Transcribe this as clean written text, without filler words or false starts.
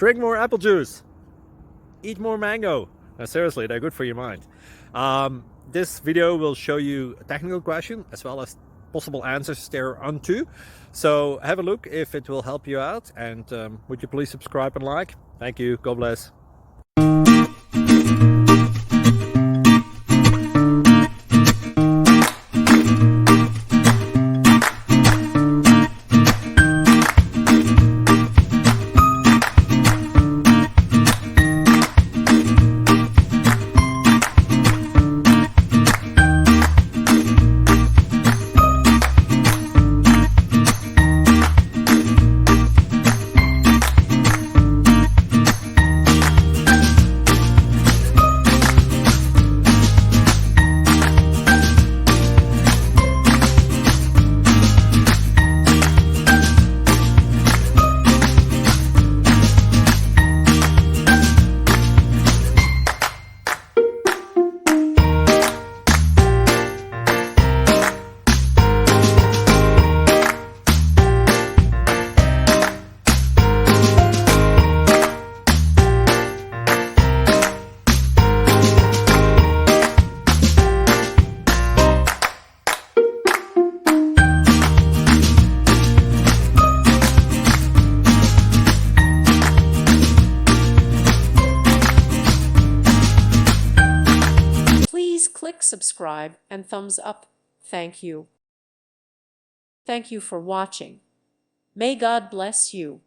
Drink more apple juice. Eat more mango. No, seriously, they're good for your mind. This video will show you a technical question as well as possible answers thereunto. So have a look if it will help you out, and would you please subscribe and like? Thank you. God bless. Please click subscribe and thumbs up. Thank you. Thank you for watching. May God bless you.